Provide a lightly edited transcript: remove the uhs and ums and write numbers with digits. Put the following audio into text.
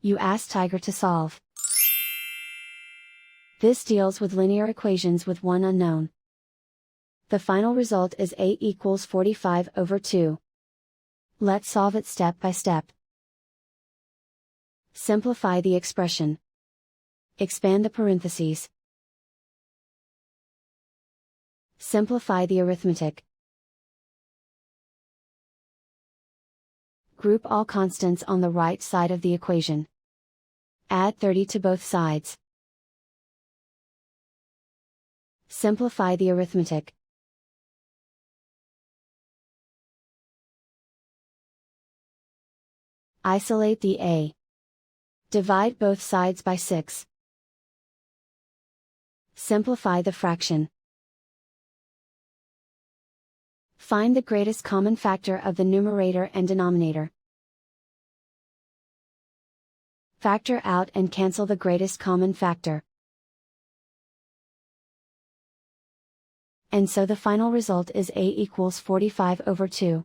You ask Tiger to solve. This deals with linear equations with one unknown. The final result is a equals 45 over 2. Let's solve it step by step. Simplify the expression. Expand the parentheses. Simplify the arithmetic. Group all constants on the right side of the equation. Add 30 to both sides. Simplify the arithmetic. Isolate the a. Divide both sides by 6. Simplify the fraction. Find the greatest common factor of the numerator and denominator. Factor out and cancel the greatest common factor. And so the final result is a equals 45 over 2.